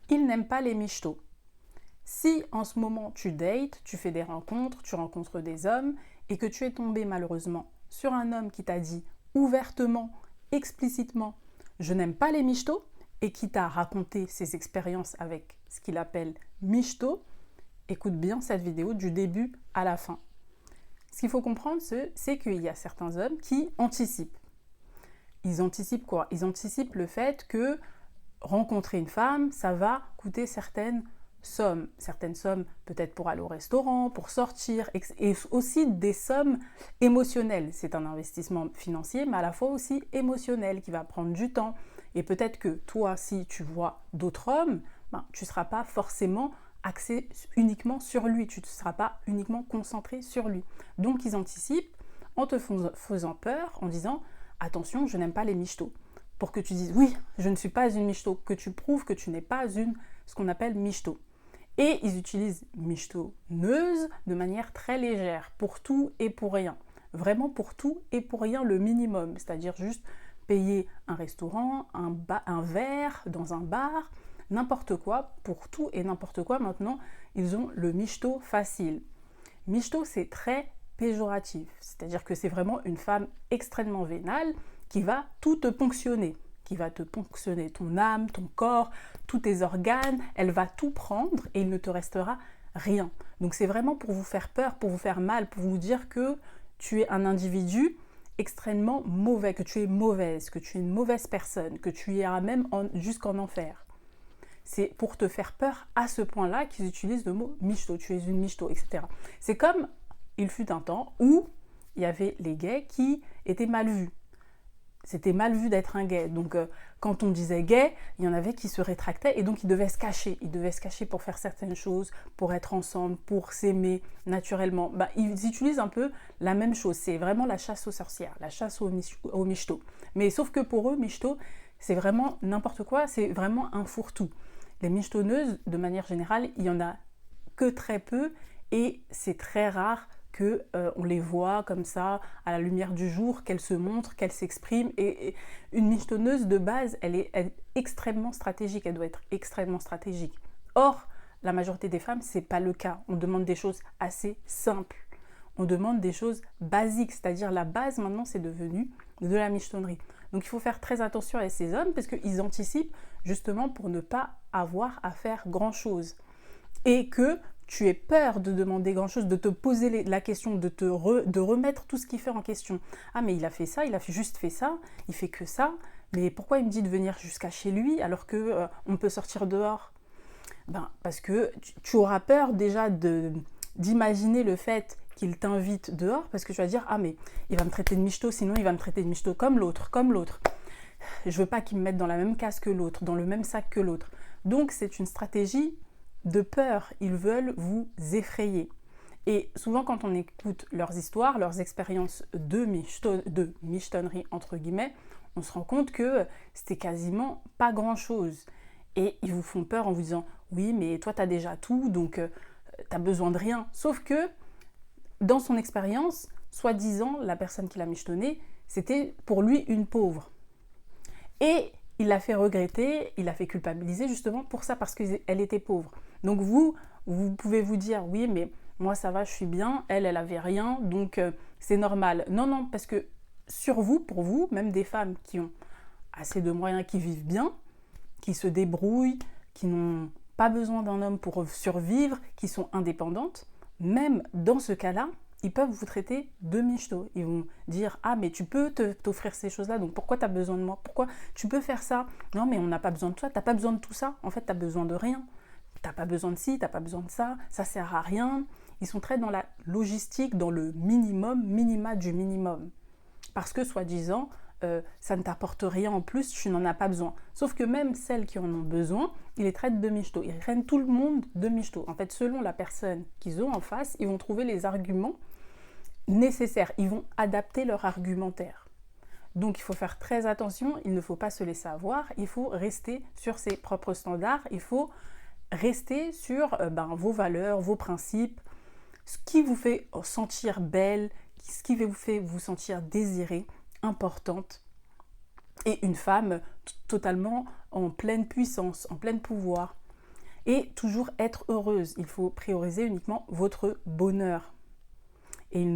Ils n'aiment pas les michtos. Si en ce moment tu dates, tu fais des rencontres, tu rencontres des hommes et que tu es tombé malheureusement sur un homme qui t'a dit ouvertement, explicitement, je n'aime pas les michtos et qui t'a raconté ses expériences avec ce qu'il appelle michto, écoute bien cette vidéo du début à la fin. Ce qu'il faut comprendre, c'est qu'il y a certains hommes qui anticipent. Ils anticipent quoi? Ils anticipent le fait que rencontrer une femme, ça va coûter certaines sommes peut-être pour aller au restaurant, pour sortir, et aussi des sommes émotionnelles. C'est un investissement financier, mais à la fois aussi émotionnel, qui va prendre du temps. Et peut-être que toi, si tu vois d'autres hommes, tu ne seras pas forcément axé uniquement sur lui, tu ne seras pas uniquement concentré sur lui. Donc ils anticipent en te faisant peur, en disant « Attention, je n'aime pas les michtos » pour que tu dises « Oui, je ne suis pas une michto », que tu prouves que tu n'es pas ce qu'on appelle michto. Et ils utilisent michtonneuse de manière très légère, pour tout et pour rien. Vraiment pour tout et pour rien, le minimum. C'est-à-dire juste payer un restaurant, un verre dans un bar, n'importe quoi, pour tout et n'importe quoi. Maintenant, ils ont le michto facile. Michto, c'est très péjoratif. C'est-à-dire que c'est vraiment une femme extrêmement vénale qui va tout te ponctionner, qui va te ponctionner ton âme, ton corps, tous tes organes, elle va tout prendre et il ne te restera rien. Donc c'est vraiment pour vous faire peur, pour vous faire mal, pour vous dire que tu es un individu extrêmement mauvais, que tu es mauvaise, que tu es une mauvaise personne, que tu iras même jusqu'en enfer. C'est pour te faire peur à ce point-là qu'ils utilisent le mot michto, tu es une michto, etc. C'est comme il fut un temps où il y avait les gays qui étaient mal vus. C'était mal vu d'être un gay. Donc, quand on disait gay, il y en avait qui se rétractaient et donc ils devaient se cacher. Ils devaient se cacher pour faire certaines choses, pour être ensemble, pour s'aimer naturellement. Ils utilisent un peu la même chose. C'est vraiment la chasse aux sorcières, la chasse aux michtos. Mais sauf que pour eux, michto, c'est vraiment n'importe quoi. C'est vraiment un fourre-tout. Les michetonneuses, de manière générale, il n'y en a que très peu et c'est très rare qu'on les voit comme ça à la lumière du jour, qu'elles se montrent, qu'elles s'expriment. Et une michetonneuse de base, elle est extrêmement stratégique, elle doit être extrêmement stratégique. Or, la majorité des femmes, c'est pas le cas. On demande des choses assez simples. On demande des choses basiques, c'est-à-dire la base maintenant, c'est devenu de la michetonnerie. Donc il faut faire très attention à ces hommes parce qu'ils anticipent justement pour ne pas avoir à faire grand-chose. Et que tu aies peur de demander grand-chose, de te poser la question, de remettre tout ce qu'il fait en question. Ah mais il a fait ça, il a juste fait ça, il fait que ça, mais pourquoi il me dit de venir jusqu'à chez lui alors que on peut sortir dehors? Parce que tu auras peur déjà d'imaginer le fait qu'il t'invite dehors, parce que tu vas dire, ah mais il va me traiter de michto, sinon il va me traiter de michto comme l'autre. Je veux pas qu'il me mette dans la même case que l'autre, dans le même sac que l'autre. Donc c'est une stratégie de peur, ils veulent vous effrayer. Et souvent quand on écoute leurs histoires, leurs expériences de michetonnerie entre guillemets, on se rend compte que c'était quasiment pas grand-chose. Et ils vous font peur en vous disant « Oui, mais toi, tu as déjà tout, donc tu n'as besoin de rien. » Sauf que, dans son expérience, soi-disant, la personne qui l'a michetonné, c'était pour lui une pauvre. Et il l'a fait regretter, il l'a fait culpabiliser justement pour ça, parce qu'elle était pauvre. Donc vous pouvez vous dire « Oui, mais moi, ça va, je suis bien, elle avait rien, donc c'est normal. » Non, parce que sur vous, pour vous, même des femmes qui ont assez de moyens, qui vivent bien, qui se débrouillent, qui n'ont pas besoin d'un homme pour survivre, qui sont indépendantes, même dans ce cas-là, ils peuvent vous traiter de michto. Ils vont dire « Ah, mais tu peux t'offrir ces choses-là, donc pourquoi tu as besoin de moi? Pourquoi tu peux faire ça? Non, mais on n'a pas besoin de toi, tu n'as pas besoin de tout ça. En fait, tu n'as besoin de rien. Tu n'as pas besoin de ci, tu n'as pas besoin de ça, ça sert à rien. » Ils sont très dans la logistique, dans le minima du minimum. Parce que, soi-disant, ça ne t'apporte rien en plus, tu n'en as pas besoin. Sauf que même celles qui en ont besoin, ils les traitent de michto. Ils traitent tout le monde de michto. En fait, selon la personne qu'ils ont en face, ils vont trouver les arguments nécessaires. Ils vont adapter leur argumentaire. Donc, il faut faire très attention. Il ne faut pas se laisser avoir. Il faut rester sur ses propres standards. Il faut rester sur vos valeurs, vos principes, ce qui vous fait sentir belle, ce qui vous fait vous sentir désirée, importante, et une femme totalement en pleine puissance, en plein pouvoir. Et toujours être heureuse. Il faut prioriser uniquement votre bonheur. Et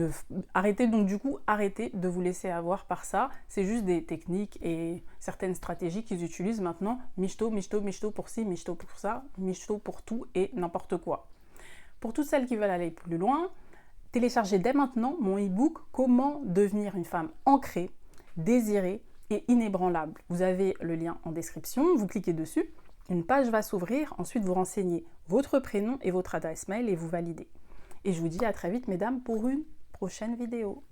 arrêtez donc du coup, arrêtez de vous laisser avoir par ça. C'est juste des techniques et certaines stratégies qu'ils utilisent maintenant. Michto, michto, michto pour ci, michto pour ça, michto pour tout et n'importe quoi. Pour toutes celles qui veulent aller plus loin, téléchargez dès maintenant mon e-book « Comment devenir une femme ancrée, désirée et inébranlable ». Vous avez le lien en description, vous cliquez dessus, une page va s'ouvrir, ensuite vous renseignez votre prénom et votre adresse mail et vous validez. Et je vous dis à très vite mesdames pour une prochaine vidéo.